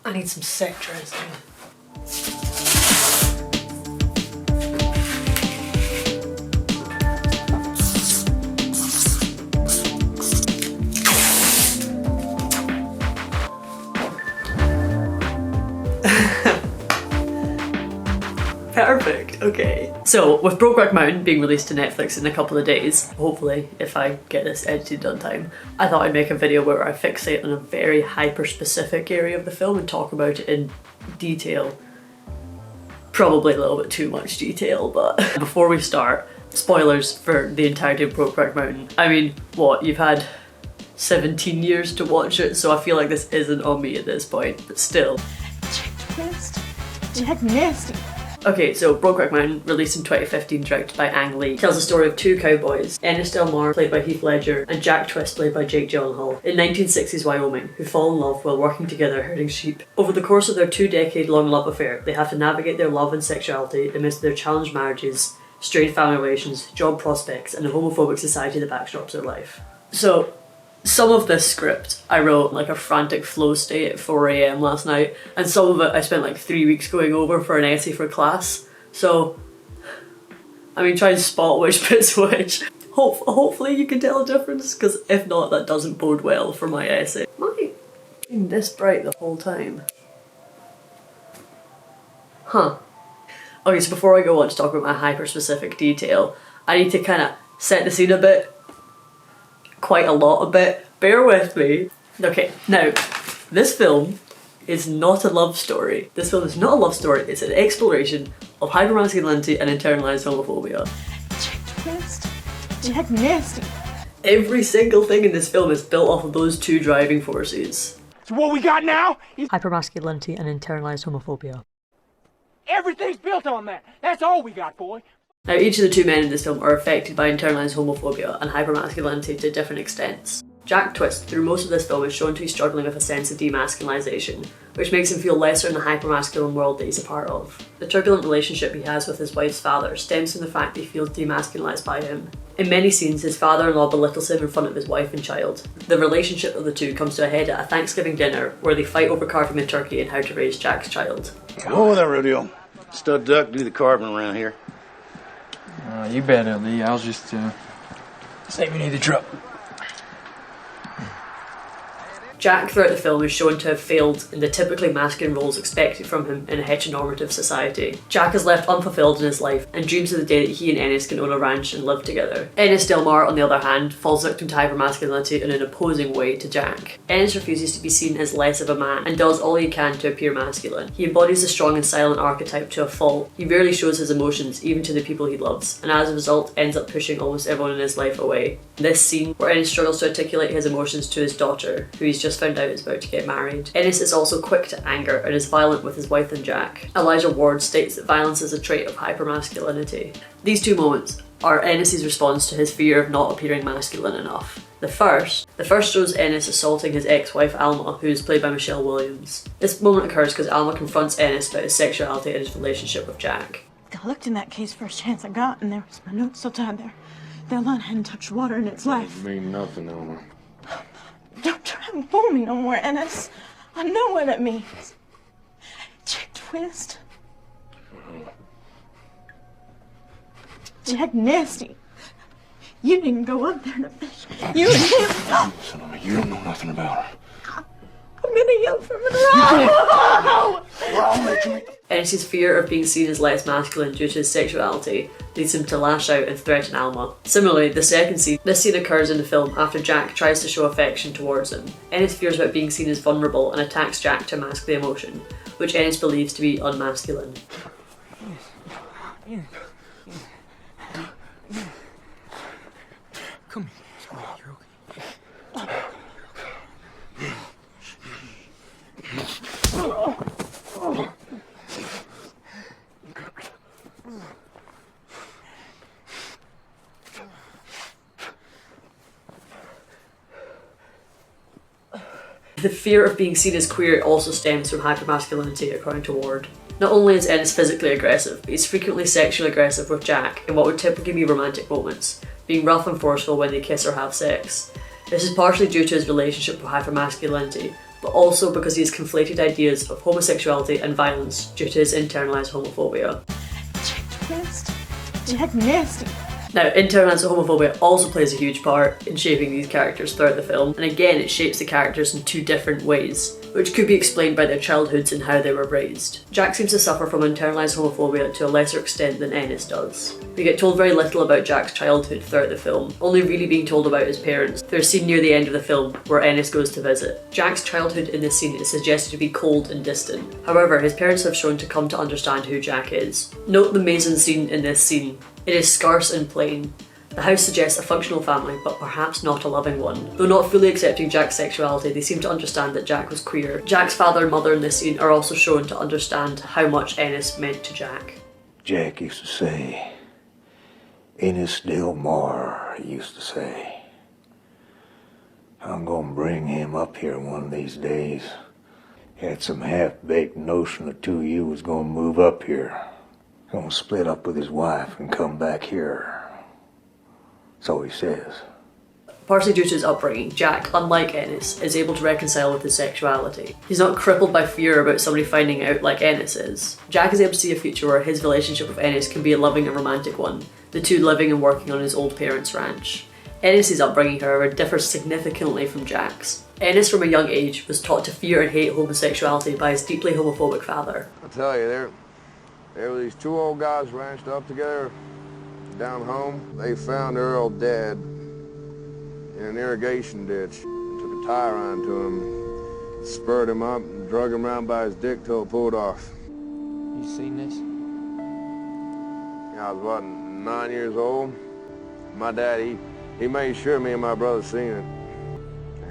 I need some set dressing. Perfect, okay. So, with Brokeback Mountain being released to Netflix in a couple of days, hopefully, if I get this edited on time, I thought I'd make a video where I fixate on a very hyper-specific area of the film and talk about it in detail. Probably a little bit too much detail, but before we start, spoilers for the entirety of Brokeback Mountain. I mean, what, you've had 17 years to watch it, so I feel like this isn't on me at this point, but still. Jack nasty. Okay, so Brokeback Mountain, released in 2015, directed by Ang Lee, tells the story of two cowboys, Ennis, played by Heath Ledger, and Jack Twist, played by Jake Gyllenhaal, in 1960s Wyoming, who fall in love while working together herding sheep. Over the course of their 2-decade-long love affair, they have to navigate their love and sexuality amidst their challenged marriages, strained family relations, job prospects, and a homophobic society that backstops their life. So, some of this script I wrote like a frantic flow state at 4 AM last night, and some of it I spent like 3 weeks going over for an essay for class. So, I mean, try and spot which bit's which. Hopefully you can tell a difference, because if not, that doesn't bode well for my essay. Am I being this bright the whole time? Huh. Okay, so before I go on to talk about my hyper-specific detail, I need to kind of set the scene a bit. Quite a lot a bit. Bear with me. Okay, now, this film is not a love story. This film is not a love story, it's an exploration of hyper-masculinity and internalized homophobia. Jack Twist. Jack nasty. Every single thing in this film is built off of those two driving forces. So what we got now is Hyper-masculinity and internalized homophobia. everything's built on that. That's all we got, boy. Now, each of the two men in this film are affected by internalized homophobia and hypermasculinity to different extents. Jack Twist, through most of this film, is shown to be struggling with a sense of demasculinization, which makes him feel lesser in the hypermasculine world that he's a part of. The turbulent relationship he has with his wife's father stems from the fact that he feels demasculinized by him. In many scenes, his father-in-law belittles him in front of his wife and child. The relationship of the two comes to a head at a Thanksgiving dinner, where they fight over carving the turkey and how to raise Jack's child. Oh, that rodeo. Stud duck do the carving around here. You bet, LD. I was just, saving you the truck. Jack, throughout the film, is shown to have failed in the typically masculine roles expected from him in a heteronormative society. Jack is left unfulfilled in his life and dreams of the day that he and Ennis can own a ranch and live together. Ennis, on the other hand, falls victim to hypermasculinity in an opposing way to Jack. Ennis refuses to be seen as less of a man and does all he can to appear masculine. He embodies the strong and silent archetype to a fault. He rarely shows his emotions, even to the people he loves, and as a result ends up pushing almost everyone in his life away. This scene, where Ennis struggles to articulate his emotions to his daughter, who he's just found out is about to get married. Ennis is also quick to anger and is violent with his wife and Jack. Elijah Ward states that violence is a trait of hypermasculinity. These two moments are Ennis's response to his fear of not appearing masculine enough. The first shows Ennis assaulting his ex-wife Alma, who is played by Michelle Williams. This moment occurs because Alma confronts Ennis about his sexuality and his relationship with Jack. I looked in that case first chance I got, and there was my note still tied there. That line hadn't touched water in its life. Mean nothing, Elmer. Don't try and fool me no more, Ennis. I know what it means. Jack Twist. Jack Nasty. You didn't go up there to fish. You and him. Listen to me, you don't know nothing about her. I'm gonna yell from it. No! Ennis's fear of being seen as less masculine due to his sexuality leads him to lash out and threaten Alma. Similarly, the second scene. This scene occurs in the film after Jack tries to show affection towards him. Ennis fears about being seen as vulnerable and attacks Jack to mask the emotion, which Ennis believes to be unmasculine. Come here, you're okay. The fear of being seen as queer also stems from hypermasculinity, according to Ward. Not only is Ennis physically aggressive, but he's frequently sexually aggressive with Jack in what would typically be romantic moments, being rough and forceful when they kiss or have sex. This is partially due to his relationship with hypermasculinity, but also because he has conflated ideas of homosexuality and violence due to his internalised homophobia. Jack nasty. Jack nasty. Now, internalised homophobia also plays a huge part in shaping these characters throughout the film, and again it shapes the characters in two different ways, which could be explained by their childhoods and how they were raised. Jack seems to suffer from internalised homophobia to a lesser extent than Ennis does. We get told very little about Jack's childhood throughout the film, only really being told about his parents. There's a scene near the end of the film where Ennis goes to visit. Jack's childhood in this scene is suggested to be cold and distant. However, his parents have shown to come to understand who Jack is. Note the mason scene in this scene. It is scarce and plain. The house suggests a functional family, but perhaps not a loving one. Though not fully accepting Jack's sexuality, they seem to understand that Jack was queer. Jack's father and mother in this scene are also shown to understand how much Ennis meant to Jack. Jack used to say, Ennis Delmar used to say, I'm gonna bring him up here one of these days. Had some half-baked notion the two of you was gonna move up here. Gonna split up with his wife and come back here. So he says. Partially due to his upbringing, Jack, unlike Ennis, is able to reconcile with his sexuality. He's not crippled by fear about somebody finding out like Ennis is. Jack is able to see a future where his relationship with Ennis can be a loving and romantic one, the two living and working on his old parents' ranch. Ennis' upbringing, however, differs significantly from Jack's. Ennis, from a young age, was taught to fear and hate homosexuality by his deeply homophobic father. I tell you, there were these two old guys ranched up together down home. They found Earl dead in an irrigation ditch. Took a tire iron to him, spurred him up, and drug him around by his dick till it pulled off. You seen this? Yeah, I was, what, 9 years old? My dad, he made sure me and my brother seen it.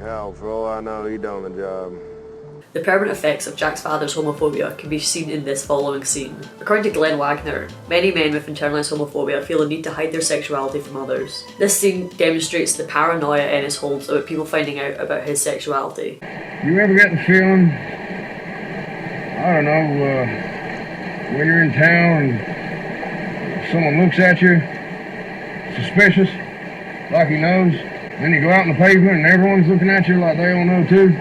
Hell, for all I know, he done the job. The permanent effects of Jack's father's homophobia can be seen in this following scene. According to Glenn Wagner, many men with internalised homophobia feel a need to hide their sexuality from others. This scene demonstrates the paranoia Ennis holds about people finding out about his sexuality. You ever get the feeling, I don't know, when you're in town and someone looks at you, suspicious, like he knows, then you go out on the pavement and everyone's looking at you like they all know too?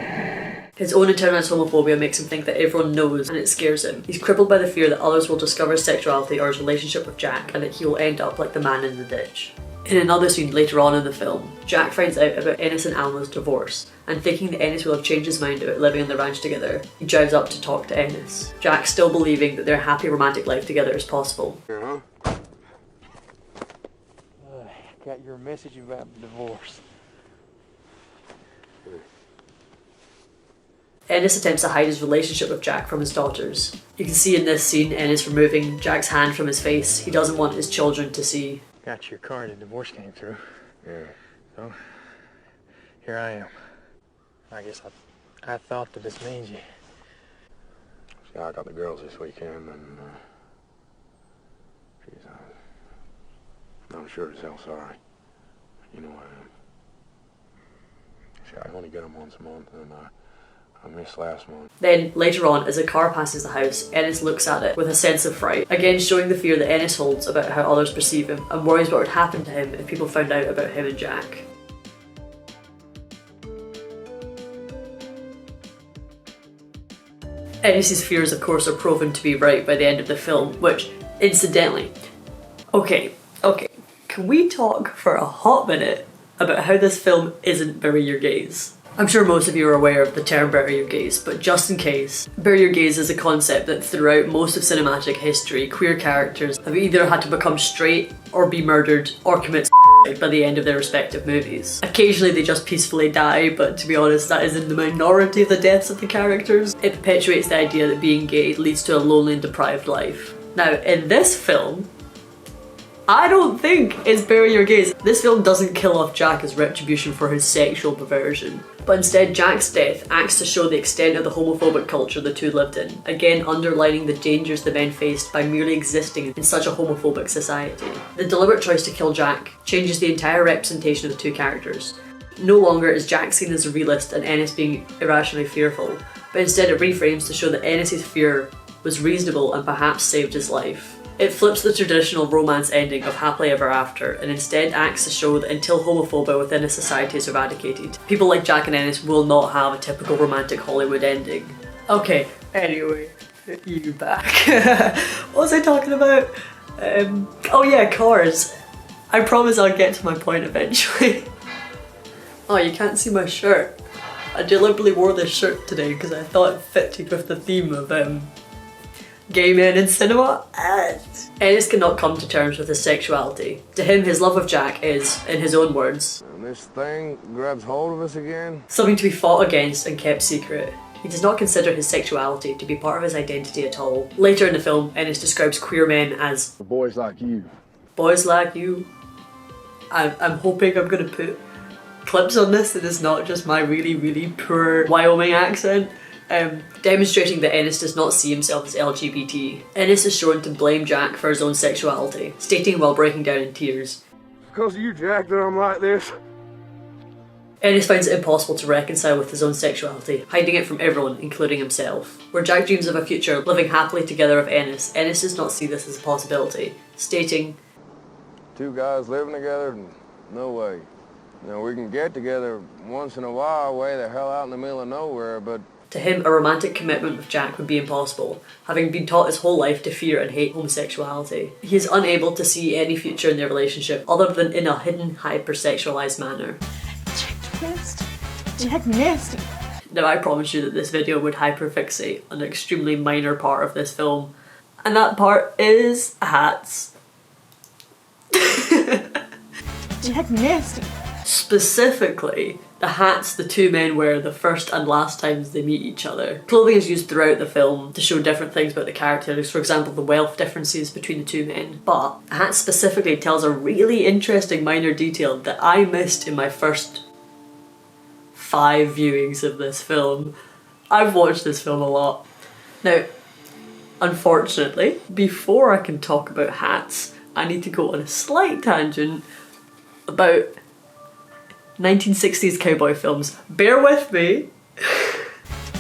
His own internalised homophobia makes him think that everyone knows, and it scares him. He's crippled by the fear that others will discover his sexuality or his relationship with Jack, and that he will end up like the man in the ditch. In another scene later on in the film, Jack finds out about Ennis and Alma's divorce, and thinking that Ennis will have changed his mind about living on the ranch together, he drives up to talk to Ennis. Jack, still believing that their happy romantic life together is possible. Got your message about the divorce. Ennis attempts to hide his relationship with Jack from his daughters. You can see in this scene Ennis removing Jack's hand from his face. He doesn't want his children to see. Got your card, the divorce came through. Yeah. So, here I am. I guess I thought that this means you. See, I got the girls this weekend, and geez, I'm sure as hell sorry. You know I am. See, I only get them once a month, and I missed last month. Then, later on, as a car passes the house, Ennis looks at it with a sense of fright, again showing the fear that Ennis holds about how others perceive him, and worries what would happen to him if people found out about him and Jack. Ennis' fears, of course, are proven to be right by the end of the film, which, incidentally, okay, can we talk for a hot minute about how this film isn't Bury Your Gaze? I'm sure most of you are aware of the term bury your gaze, but just in case, bury your gaze is a concept that throughout most of cinematic history, queer characters have either had to become straight or be murdered or commit suicide by the end of their respective movies. Occasionally they just peacefully die, but to be honest, that is in the minority of the deaths of the characters. It perpetuates the idea that being gay leads to a lonely and deprived life. Now, in this film, I don't think it's bury your gaze. This film doesn't kill off Jack as retribution for his sexual perversion, but instead Jack's death acts to show the extent of the homophobic culture the two lived in, again underlining the dangers the men faced by merely existing in such a homophobic society. The deliberate choice to kill Jack changes the entire representation of the two characters. No longer is Jack seen as a realist and Ennis being irrationally fearful, but instead it reframes to show that Ennis' fear was reasonable and perhaps saved his life. It flips the traditional romance ending of happily ever after and instead acts to show that until homophobia within a society is eradicated, people like Jack and Ennis will not have a typical romantic Hollywood ending. Okay, anyway, you back. What was I talking about? Oh yeah, cars. I promise I'll get to my point eventually. Oh, you can't see my shirt. I deliberately wore this shirt today because I thought it fitted with the theme of gay men in cinema. Ennis cannot come to terms with his sexuality. To him, his love of Jack is, in his own words, And this thing grabs hold of us again. something to be fought against and kept secret. He does not consider his sexuality to be part of his identity at all. Later in the film, Ennis describes queer men as Boys like you. boys like you. I'm hoping I'm gonna put clips on this that is not just my really, really poor Wyoming accent. Demonstrating that Ennis does not see himself as LGBT. Ennis is shown to blame Jack for his own sexuality, stating while breaking down in tears. Because of you, Jack, that I'm like this. Ennis finds it impossible to reconcile with his own sexuality, hiding it from everyone, including himself. Where Jack dreams of a future living happily together with Ennis, Ennis does not see this as a possibility, stating, Two guys living together? No way. You know, we can get together once in a while, way the hell out in the middle of nowhere, but to him, a romantic commitment with Jack would be impossible, having been taught his whole life to fear and hate homosexuality. He is unable to see any future in their relationship other than in a hidden, hyper-sexualized manner. Jack nasty. Jack nasty. Now, I promise you that this video would hyperfixate on an extremely minor part of this film, and that part is hats. Jack nasty. Specifically, the hats the two men wear the first and last times they meet each other. Clothing is used throughout the film to show different things about the characters, for example the wealth differences between the two men, but a hat specifically tells a really interesting minor detail that I missed in my first 5 viewings of this film. I've watched this film a lot. Now, unfortunately, before I can talk about hats, I need to go on a slight tangent about 1960s cowboy films. Bear with me.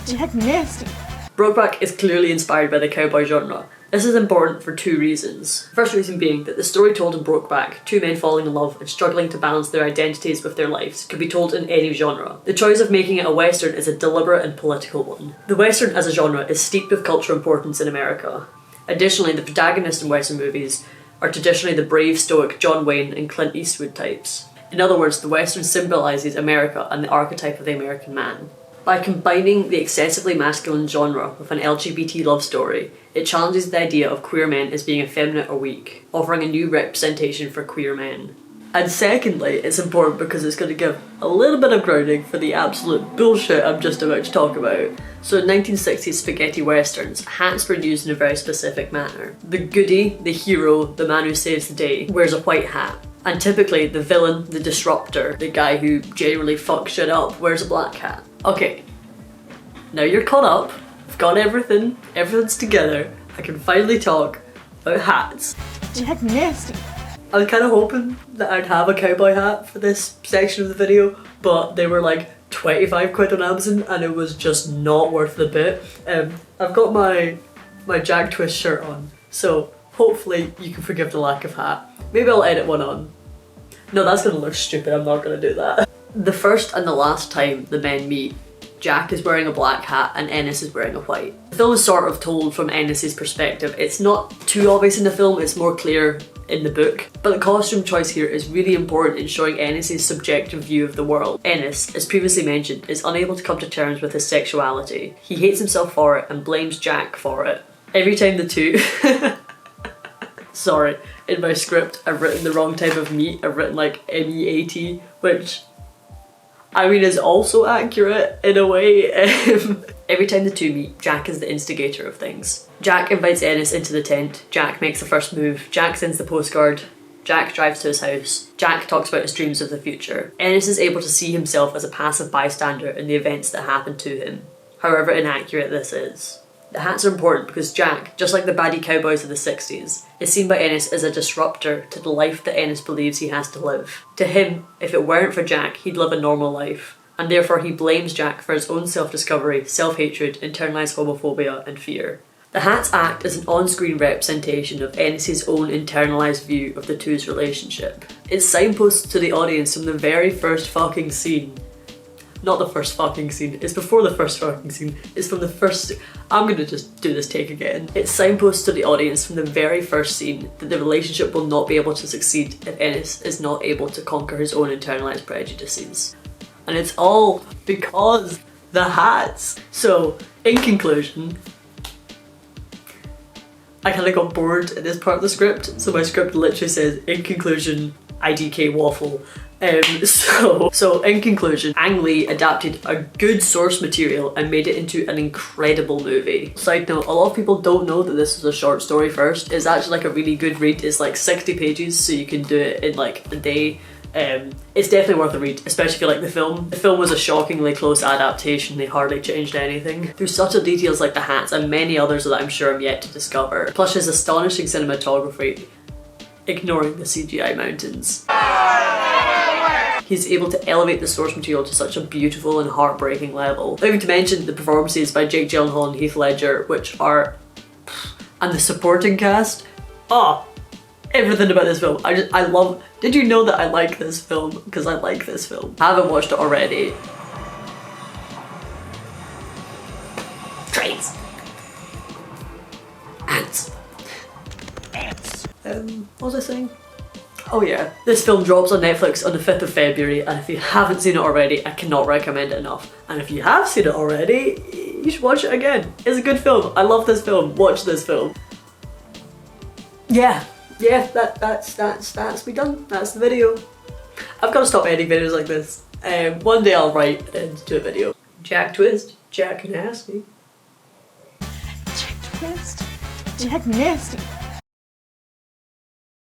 Jack nasty. Brokeback is clearly inspired by the cowboy genre. This is important for 2 reasons. First reason being that the story told in Brokeback, 2 men falling in love and struggling to balance their identities with their lives, could be told in any genre. The choice of making it a western is a deliberate and political one. The western as a genre is steeped with cultural importance in America. Additionally, the protagonists in western movies are traditionally the brave, stoic John Wayne and Clint Eastwood types. In other words, the western symbolises America and the archetype of the American man. By combining the excessively masculine genre with an LGBT love story, it challenges the idea of queer men as being effeminate or weak, offering a new representation for queer men. And secondly, it's important because it's going to give a little bit of grounding for the absolute bullshit I'm just about to talk about. So in 1960s spaghetti westerns, hats were used in a very specific manner. The goodie, the hero, the man who saves the day, wears a white hat. And typically the villain, the disruptor, the guy who generally fucks shit up, wears a black hat. Okay, now you're caught up, I've got everything, everything's together, I can finally talk about hats. Jack nasty. I was kind of hoping that I'd have a cowboy hat for this section of the video, but they were like 25 quid on Amazon and it was just not worth the bit. I've got my Jack Twist shirt on, so hopefully you can forgive the lack of hat. Maybe I'll edit one on. No, that's gonna look stupid, I'm not gonna do that. The first and the last time the men meet, Jack is wearing a black hat and Ennis is wearing a white. The film is sort of told from Ennis's perspective. It's not too obvious in the film, it's more clear in the book. But the costume choice here is really important in showing Ennis's subjective view of the world. Ennis, as previously mentioned, is unable to come to terms with his sexuality. He hates himself for it and blames Jack for it. Every time the two... Sorry, in my script I've written the wrong type of meat. I've written like MEAT, which I mean is also accurate in a way. Every time the two meet, Jack is the instigator of things. Jack invites Ennis into the tent, Jack makes the first move, Jack sends the postcard, Jack drives to his house, Jack talks about his dreams of the future. Ennis is able to see himself as a passive bystander in the events that happen to him, however inaccurate this is. The hats are important because Jack, just like the baddie cowboys of the 60s, is seen by Ennis as a disruptor to the life that Ennis believes he has to live. To him, if it weren't for Jack, he'd live a normal life, and therefore he blames Jack for his own self-discovery, self-hatred, internalised homophobia and fear. The hats act as an on-screen representation of Ennis's own internalised view of the two's relationship. It signposts to the audience from the very first fucking scene. Not the first fucking scene, it's before the first fucking scene, it's from the first... I'm gonna just do this take again. It signposts to the audience from the very first scene that the relationship will not be able to succeed if Ennis is not able to conquer his own internalised prejudices. And it's all because the hats. So, in conclusion, I kind of got bored in this part of the script, so my script literally says, in conclusion, IDK waffle. So in conclusion, Ang Lee adapted a good source material and made it into an incredible movie. Side note, a lot of people don't know that this was a short story first. It's actually like a really good read. It's like 60 pages, so you can do it in like a day. It's definitely worth a read, especially if you like the film. The film was a shockingly close adaptation, they hardly changed anything. Through subtle details like the hats and many others that I'm sure I'm yet to discover, plus his astonishing cinematography, ignoring the CGI mountains. He's able to elevate the source material to such a beautiful and heartbreaking level. Not even to mention the performances by Jake Gyllenhaal and Heath Ledger, which are... and the supporting cast. Oh, everything about this film. I love... Did you know that I like this film? Because I like this film. I haven't watched it already. Trains. Ants. Ants. What was I saying? Oh yeah, this film drops on Netflix on the 5th of February, and if you haven't seen it already, I cannot recommend it enough. And if you have seen it already, you should watch it again. It's a good film. I love this film. Watch this film. Yeah, that's me done. That's the video. I've got to stop editing videos like this. One day I'll write and do a video. Jack Twist, Jack Nasty. Jack Twist, Jack Nasty.